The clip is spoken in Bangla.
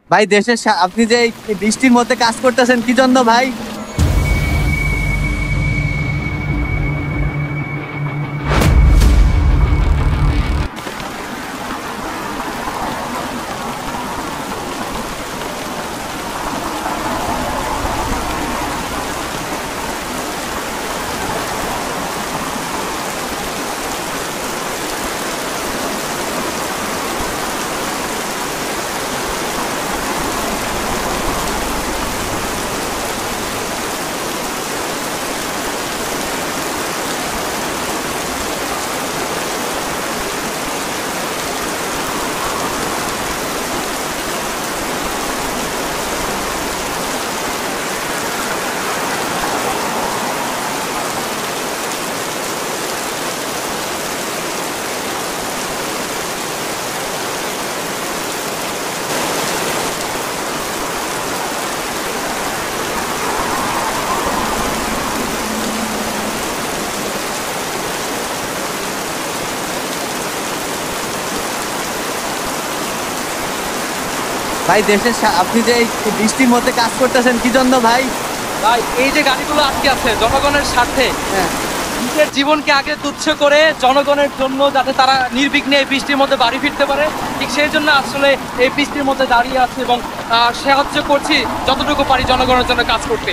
ভাই আপনি যে এই বৃষ্টির মধ্যে কাজ করতেছেন কি জন্য ভাই? ভাই আপনি যে এই বৃষ্টির মধ্যে কাজ করতেছেন কি জন্য ভাই? ভাই এই যে গাড়িগুলো আটকে আছে জনগণের স্বার্থে, হ্যাঁ। নিজের জীবনকে আগে তুচ্ছ করে জনগণের জন্য যাতে তারা নির্বিঘ্নে এই বৃষ্টির মধ্যে বাড়ি ফিরতে পারে, ঠিক সেই জন্য আসলে এই বৃষ্টির মধ্যে দাঁড়িয়ে আছে এবং সাহায্য করছি যতটুকু পারি জনগণের জন্য কাজ করতে।